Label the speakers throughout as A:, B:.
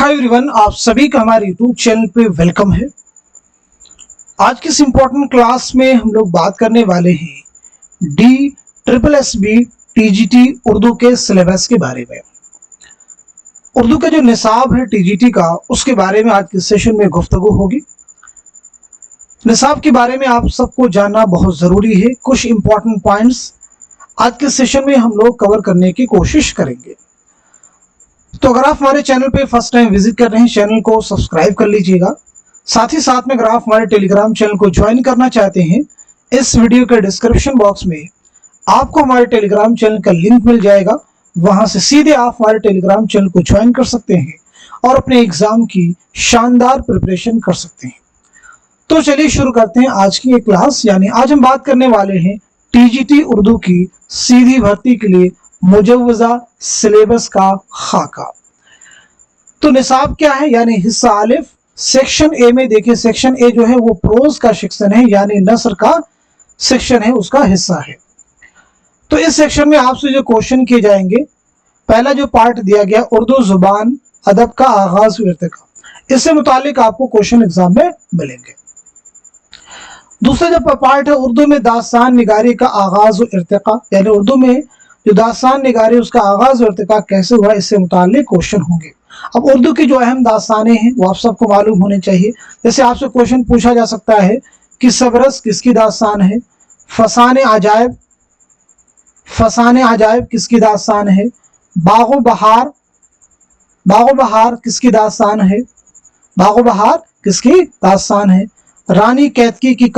A: Hi everyone, आप सभी का हमारे यूट्यूब चैनल पे वेलकम है। आज की इस इम्पोर्टेंट क्लास में हम लोग बात करने वाले हैं DSSB TGT उर्दू के सिलेबस के बारे में। उर्दू का जो निसाब है TGT का, उसके बारे में आज के सेशन में गुफ्तगू होगी। निसाब के बारे में आप सबको जानना बहुत ज़रूरी है। कुछ इम्पोर्टेंट पॉइंट्स आज के सेशन में हम लोग कवर करने की कोशिश करेंगे। तो अगर आप हमारे चैनल पे फर्स्ट टाइम विजिट कर रहे हैं, चैनल को सब्सक्राइब कर लीजिएगा। साथ ही साथ में अगर आप हमारे टेलीग्राम चैनल को ज्वाइन करना चाहते हैं, इस वीडियो के डिस्क्रिप्शन बॉक्स में आपको हमारे टेलीग्राम चैनल का लिंक मिल जाएगा। वहां से सीधे आप हमारे टेलीग्राम चैनल को ज्वाइन कर सकते हैं और अपने एग्जाम की शानदार प्रिपरेशन कर सकते हैं। तो चलिए शुरू करते हैं आज की ये क्लास। यानी आज हम बात करने वाले हैं TGT उर्दू की सीधी भर्ती के लिए मुजव्वजा सिलेबस का खाका। तो निसाब क्या है, यानी हिस्सा अलिफ सेक्शन ए में देखिए, सेक्शन ए जो है वो प्रोज का सेक्शन है, यानी नसर का सेक्शन है, उसका हिस्सा है। तो इस सेक्शन में आपसे जो क्वेश्चन किए जाएंगे, पहला जो पार्ट दिया गया उर्दू जुबान अदब का आगाज व इर्तिका, इससे मुतालिक आपको क्वेश्चन एग्जाम में मिलेंगे। दूसरा जो पार्ट है उर्दू में दास्तान निगारी का आगाज व इर्तिका, यानी उर्दू में जो दास्तान निगारी उसका आगाज व इर्तिका कैसे हुआ, इससे मुताल्लिक क्वेश्चन होंगे। अब उर्दू की जो अहम दास्तानें हैं वो आप सबको मालूम होने चाहिए। जैसे आपसे क्वेश्चन पूछा जा सकता है कि सबरस किसकी दास्तान है, फसाने अजायब किसकी दास्तान है, बागो बहार किसकी दास्तान है, बागो बहार किसकी दास्तान है, रानी कैतकी की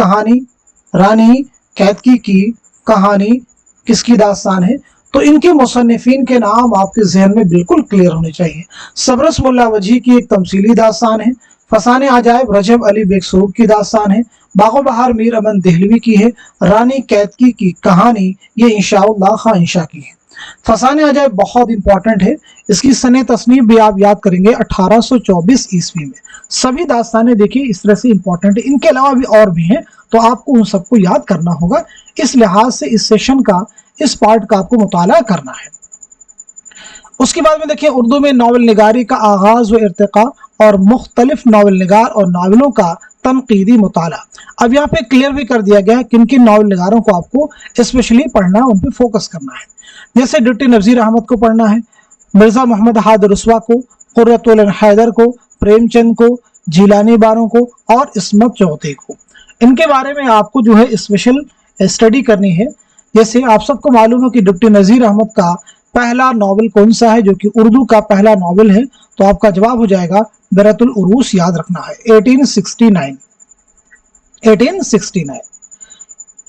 A: कहानी किसकी दास्तान है। तो इनके मुसन्निफीन के नाम आपके जहन में बिल्कुल क्लियर होने चाहिए। सबरस मुल्ला वजी की एक तमसीली दास्तान है, फसाने अजायब रजब अली बेगसूब की दास्तान है, बागो बहार मीर अमन देहलवी की है, रानी कैतकी की कहानी ये इंशाअल्लाह खां इंशा की है। फसाने अजायब बहुत इंपॉर्टेंट है, इसकी सने तस्नीफ भी आप याद करेंगे 1824 ईस्वी में। सभी दास्तानें देखिए इस तरह से इंपॉर्टेंट है, इनके अलावा भी और भी हैं, तो आपको उन सबको याद करना होगा। इस लिहाज से इस सेशन का, इस पार्ट का आपको मुताला करना है। उसके बाद में देखिए उर्दू में नावल निगारी का आगाज व इर्तिका और मुख्तलिफ नावल निगार और नावलों का तनकीदी मुताला। अब यहाँ पे क्लियर भी कर दिया गया है किन किन नावल निगारों को आपको स्पेशली पढ़ना है, उन पे फोकस करना है। जैसे डिप्टी नज़ीर अहमद को पढ़ना है, मिर्जा मोहम्मद हाद रसवा को, कुर्रतुल ऐन हैदर को, प्रेमचंद को, जिलानी बानो को और इस्मत चौधरी को। इनके बारे में आपको जो है स्पेशल स्टडी करनी है। जैसे आप सबको मालूम है कि डिप्टी नज़ीर अहमद का पहला नावल कौन सा है, जो कि उर्दू का पहला नावल है, तो आपका जवाब हो जाएगा बरतुल उरूस, याद रखना है 1869।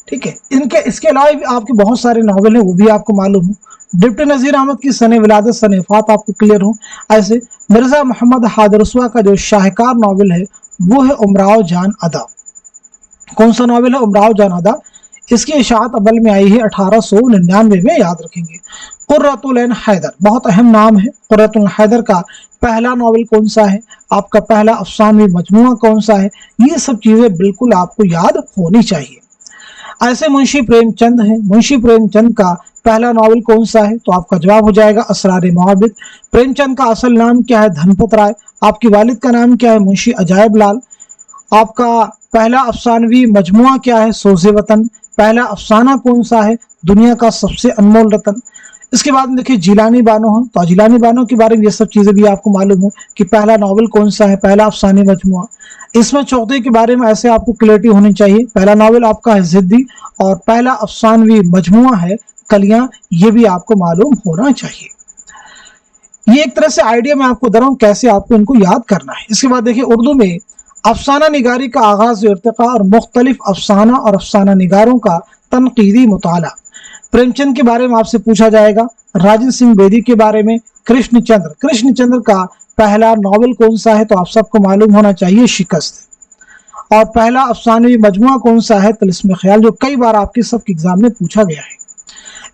A: ठीक है, इसके अलावा भी आपके बहुत सारे नावल हैं, वो भी आपको मालूम हो। डिप्टी नज़ीर अहमद की सने विलादत सने वफात आपको क्लियर हो। ऐसे मिर्जा मोहम्मद हाद रसवा का जो शाहकार नावल है वो है उमराव जान अदा। कौन सा नावल है? उमराव जान अदा। इसकी इशाअत अमल में आई है 1899 में, याद रखेंगे। कुर्रतुल ऐन हैदर बहुत अहम नाम है। कुर्रतुल ऐन हैदर का पहला नावल कौन सा है, आपका पहला अफसानवी मजमुआ कौन सा है, ये सब चीजें बिल्कुल आपको याद होनी चाहिए। ऐसे मुंशी प्रेमचंद है, मुंशी प्रेमचंद का पहला नावल कौन सा है, तो आपका जवाब हो जाएगा असरार मुआबिद। प्रेमचंद का असल नाम क्या है? धनपत राय। आपके वालिद का नाम क्या है? मुंशी अजायब लाल। आपका पहला अफसानवी मजमुआ क्या है? सोज़े वतन। पहला अफसाना कौन सा है? दुनिया का सबसे अनमोल रतन। इसके बाद में देखिए जिलानी बानो है, तो जिलानी बानो के बारे में ये सब चीजें भी आपको मालूम हो कि पहला नावल कौन सा है, पहला अफसानी मजमुआ। इस्मत चौधरी के बारे में ऐसे आपको क्लियरिटी होनी चाहिए, पहला नावल आपका है जिद्दी और पहला अफसानवी मजमुआ है कलियां, ये भी आपको मालूम होना चाहिए। ये एक तरह से आइडिया मैं आपको दे रहा हूं कैसे आपको इनको याद करना है। इसके बाद देखिए उर्दू में अफसाना निगारी का आगाज इर्तिका और मुख्तलिफ अफसाना और अफसाना निगारों का तनकीदी मुताला। प्रेमचंद के बारे में आपसे पूछा जाएगा, राजन सिंह बेदी के बारे में, कृष्णचंद्र का पहला नावल कौन सा है, तो आप सबको मालूम होना चाहिए शिकस्त। और पहला अफसानवी मजमुआ कौन सा है? तिलिस्म ख्याल, जो कई बार आपके सबके एग्जाम में पूछा गया है।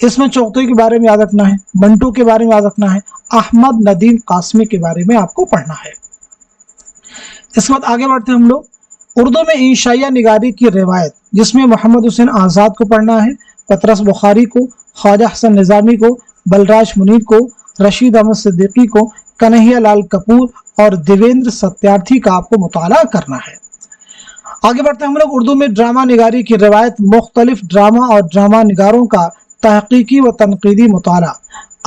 A: इसमें चौधरी के बारे में याद रखना है, मंटू के बारे में याद रखना है, अहमद नदीम कासमी के बारे में आपको पढ़ना है। इसके बाद आगे बढ़ते हैं हम लोग। उर्दू में इंशाइया निगारी की रिवायत, जिसमें मोहम्मद हुसैन आज़ाद को पढ़ना है, पतरस बुखारी को, ख्वाजा हसन निज़ामी को, बलराज मुनीर को, रशीद अहमद सिद्दीकी को, कन्हैया लाल कपूर और देवेंद्र सत्यार्थी का आपको मुताला करना है। आगे बढ़ते हैं हम लोग। उर्दू में ड्रामा निगारी की रवायत, मुख्तलिफ ड्रामा और ड्रामा निगारों का तहकीकी व तनकीदी मुताला।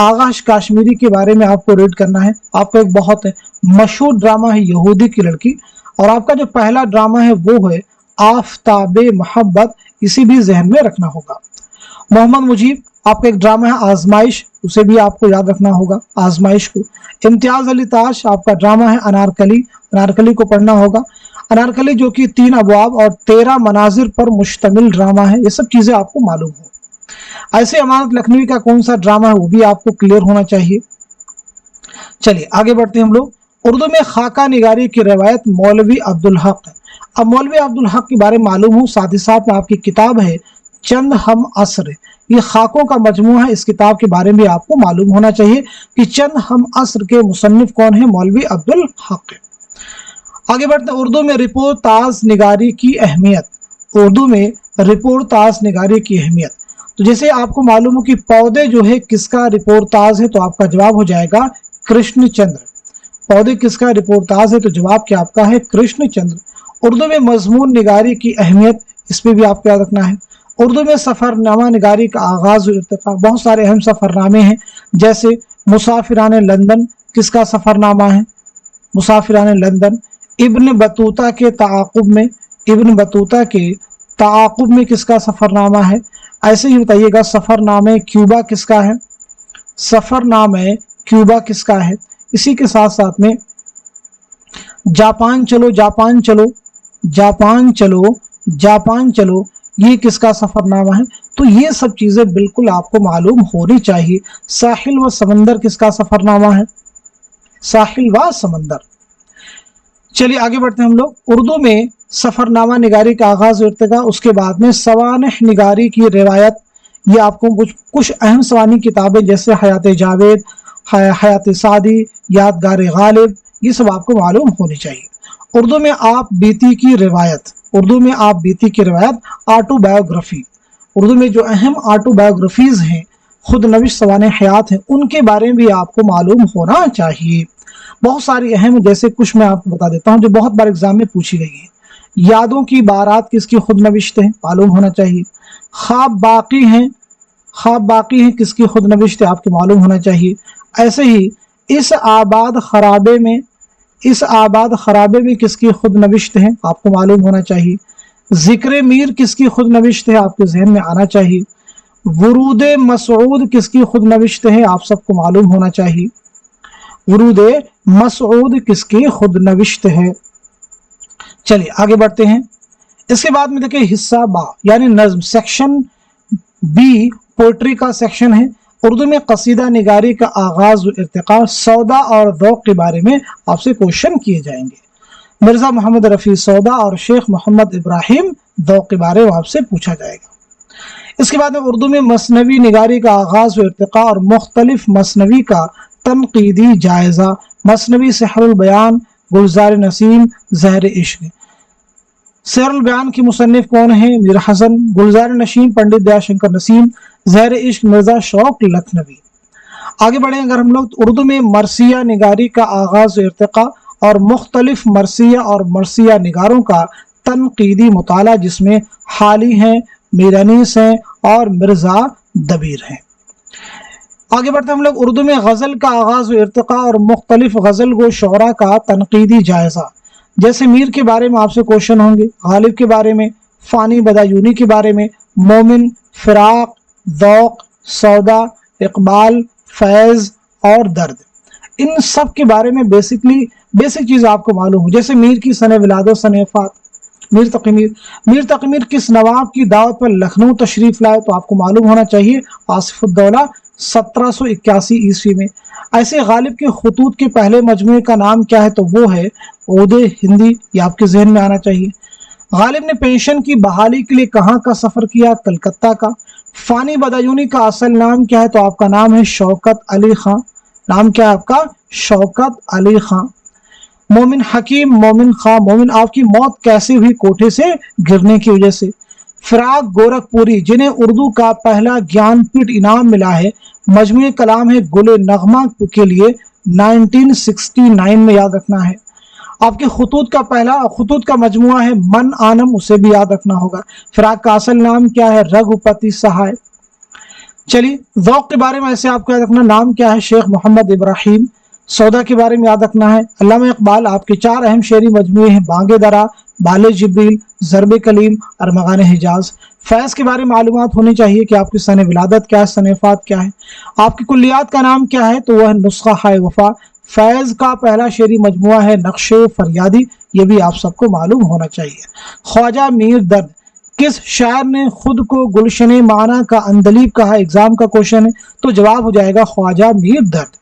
A: आगाश काश्मीरी के बारे में आपको रीड करना है। आपका एक बहुत मशहूर ड्रामा है यहूदी की लड़की, और आपका जो पहला ड्रामा है वो है आफताबे मोहब्बत, इसी भी जहन में रखना होगा। मोहम्मद मुजीब, आपका एक ड्रामा है आजमाइश, उसे भी आपको याद रखना होगा, आजमाइश को। इम्तियाज अली ताश, आपका ड्रामा है अनारकली, अनारकली को पढ़ना होगा। अनारकली जो कि 3 अबवाब और 13 मनाजिर पर मुश्तमिल ड्रामा है, ये सब चीजें आपको मालूम हो। ऐसे अमानत लखनवी का कौन सा ड्रामा है वो भी आपको क्लियर होना चाहिए। चलिए आगे बढ़ते हैं हम लोग। उर्दू में खाका निगारी की रवायत मौलवी अब्दुल हक है। अब मौलवी अब्दुल हक के बारे में मालूम हो, साथ ही साथ में आपकी किताब है चंद हम असर, ये खाकों का मजमूआ है। इस किताब के बारे में आपको मालूम होना चाहिए कि चंद हम असर के मुसन्निफ कौन है, मौलवी अब्दुल हक है। आगे बढ़ते हैं। उर्दू में रिपोर्टाज निगारी की अहमियत, उर्दू में रिपोर्टाज निगारी की अहमियत। तो जैसे आपको मालूम हो कि पौधे जो है किसका रिपोर्टाज है, तो आपका जवाब हो जाएगा कृष्णचंद्र। पौधे किसका रिपोर्टाज है, तो जवाब क्या आपका है, कृष्णचंद्र। उर्दू में मजमून निगारी की अहमियत, इस पर भी आपको याद रखना है। उर्दू में सफरनामा निगारी का आगाज और इर्तिका, बहुत सारे अहम सफरनामे हैं, जैसे मुसाफिरान लंदन किसका सफरनामा है, मुसाफिरान लंदन। इब्न बतूता के ताक़ुब में, इब्न बतूता के ताक़ुब में किसका सफरनामा है। ऐसे ही बताइएगा सफरनामे क्यूबा किसका है, सफरनामे क्यूबा किसका है। इसी के साथ साथ में जापान चलो, जापान चलो, जापान चलो, जापान चलो, ये किसका सफरनामा है। तो ये सब चीजें बिल्कुल आपको मालूम होनी चाहिए। साहिल व समंदर किसका सफरनामा है, साहिल व समंदर। चलिए आगे बढ़ते हैं हम लोग। उर्दू में सफरनामा निगारी का आगाज इर्तिका, उसके बाद में सवानह निगारी की रिवायत। ये आपको कुछ अहम सवानी किताबें जैसे हयात जावेद, हयात सादी, यादगार गालिब, ये सब आपको मालूम होनी चाहिए। उर्दू में आप बीती की रिवायत, उर्दू में आप बीती की रिवायत, ऑटोबायोग्राफी। उर्दू में जो अहम ऑटोबायोग्राफीज हैं, खुद नविश सवाने हयात हैं, उनके बारे में भी आपको मालूम होना चाहिए। बहुत सारी अहम, जैसे कुछ मैं आपको बता देता हूँ जो बहुत बार एग्जाम में पूछी गई है। यादों की बारात किसकी खुद नविश्त है, मालूम होना चाहिए। ख्वाब बाकी हैं, ख्वाब बाकी हैं किसकी खुद नविश्त है, आपको मालूम होना चाहिए। ऐसे ही इस आबाद खराबे में, इस आबाद खराबे में किसकी खुद नविश्त है, आपको मालूम होना चाहिए। जिक्र मीर किसकी खुद नविश्त है, आपके जहन में आना चाहिए। वरूद मसऊद किसकी खुद नविश्त है, आप सबको मालूम होना चाहिए। वरूद मसऊद किसकी खुद नविश्त है। चलिए आगे बढ़ते हैं। इसके बाद में देखिए हिस्सा बा यानी नज्म, सेक्शन बी पोइट्री का सेक्शन है। उर्दू में कसीदा निगारी का आगाज व इर्तिका, सौदा और ذوق के बारे में आपसे क्वेश्चन किए जाएंगे। मिर्जा मोहम्मद रफ़ी सौदा और शेख मोहम्मद इब्राहिम ذوق के बारे में आपसे पूछा जाएगा। इसके बाद में उर्दू में मसनवी निगारी का आगाज व इर्तिका और मुख्तलिफ मसनवी का तनकीदी जायजा। मसनवी सहरुल बयान, गुलजार नसीम, ज़हर इश्क। सहरुल बयान की मुसन्निफ कौन है, मीर हसन। गुलजार नसीम पंडित दयाशंकर नसीम। ज़हर इश्क मिर्जा शौक लखनवी। आगे बढ़े अगर हम लोग, तो उर्दू में मरसिया निगारी का आगाज व इर्तिका और मुख्तलिफ मरसिया और मरसिया निगारों का तनकीदी मुताला, जिसमें हाली हैं, मीरानीस हैं और मिर्जा दबीर हैं। आगे बढ़ते हम लोग। उर्दू में गज़ल का आगाज व इर्तिका और मुख्तलिफ गज़ल गो शोरा का तनकीदी जायजा। जैसे मीर के बारे में आपसे क्वेश्चन होंगे, गालिब के बारे में, फ़ानी बदायूनी के बारे में, मोमिन, फिराक, ذوق, सौदा, इकबाल, फैज़ और दर्द, इन सब के बारे में बेसिक चीज़ आपको मालूम हो। जैसे मीर की सने विलादत सने वफ़ात, मीर तक़ीमीर किस नवाब की दावत पर लखनऊ तशरीफ़ लाए, तो आपको मालूम होना चाहिए आसिफुद्दौला 1781 ईस्वी में। ऐसे गालिब के खतूत के पहले मजमूए का नाम क्या है, तो वो है ओदे हिंदी, ये आपके जहन में आना चाहिए। गालिब ने पेंशन की बहाली के लिए कहाँ का सफ़र किया, कलकत्ता का। फ़ानी बदायूनी का असल नाम क्या है, तो आपका नाम है शौकत अली खां। नाम क्या है आपका, शौकत अली खां। मोमिन हकीम, मोमिन खां, मोमिन आपकी मौत कैसे हुई, कोठे से गिरने की वजह से। फिराक गोरखपुरी, जिन्हें उर्दू का पहला ज्ञानपीठ इनाम मिला है, मजमूए कलाम है गुले नगमा के लिए 1969 में याद रखना है। आपके खतूत का मजमुआ है मन आनम, उसे भी याद रखना होगा। फिर आपका असल नाम क्या है? रघुपति सहाय। चलिए ज़ौक़ के बारे में ऐसे आपको याद रखना, नाम क्या है? शेख मोहम्मद इब्राहिम। सौदा के बारे में याद रखना है अल्लामा इकबाल, आपके 4 अहम शेरी मजमूए हैं बांगे दरा, बाले जिब्रील, ज़रब कलीम और मगाने हिजाज। फैज़ के बारे में मालूमात होनी चाहिए कि आपकी सन विलादत क्या है, सन वफ़ात क्या है। आपकी कुल्लियात का नाम क्या है? तो वह है नुस्खा हाय वफ़ा। फैज़ का पहला शेरी मजमुआ है नक्शे फरियादी, ये भी आप सबको मालूम होना चाहिए। ख्वाजा मीर दर्द, किस शायर ने खुद को गुलशन माना का अंदलीब कहा? एग्जाम का क्वेश्चन है, तो जवाब हो जाएगा ख्वाजा मीर दर्द।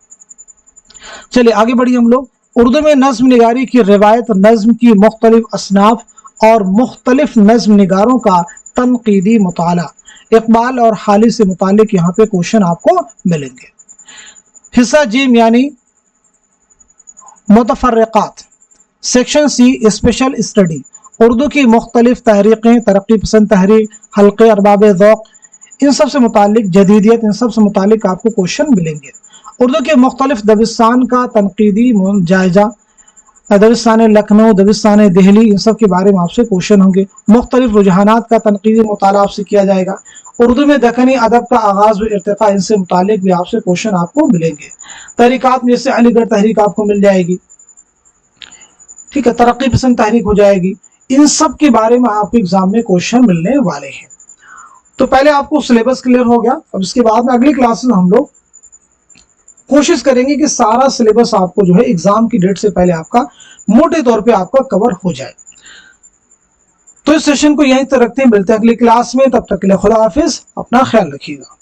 A: चलिए आगे बढ़िए हम लोग। उर्दू में नज्म निगारी की रिवायत, नज्म की मुख्तलिफ असनाफ और मुख्तलिफ नज्म निगारों का तनकीदी मुताला। इकबाल और हाली से मुतालिक यहाँ पे क्वेश्चन आपको मिलेंगे। हिस्सा जिम यानी मुतफर्रिकात। Section C special study, Urdu की मुख्तलिफ तहरीकें, तरक्की पसंद तहरीक, हल्के अरबाब ज़ौक़, इन सब से मुतालिक जदीदियत, इन सब से मुतालिक आपको क्वेश्चन मिलेंगे। उर्दू के मुख्तलिफ दबिस्तान का तनकीदी जायजा, दबिस्तान लखनऊ, दबिस्तान दिल्ली, इन सब के बारे में आपसे क्वेश्चन होंगे। मुख्तलिफ रुझानात का तनकीदी मुताला आपसे किया जाएगा। उर्दू में दक्कनी अदब का आगाज़ व इर्तिक़ा, इनसे मुतालिक भी आपसे क्वेश्चन आपको मिलेंगे। तहरीकात में जैसे अलीगढ़ तहरीक आपको मिल जाएगी, ठीक है, तरक्की पसंद तहरीक हो जाएगी। इन सब के बारे में आपको एग्जाम में क्वेश्चन मिलने वाले हैं। तो पहले आपको सिलेबस क्लियर हो गया। अब इसके बाद में अगली क्लास में हम लोग कोशिश करेंगे कि सारा सिलेबस आपको जो है एग्जाम की डेट से पहले आपका मोटे तौर पे आपका कवर हो जाए। तो इस सेशन को यहीं तक रखते हैं, मिलते हैं अगली क्लास में। तब तक के लिए खुदा हाफिज, अपना ख्याल रखिएगा।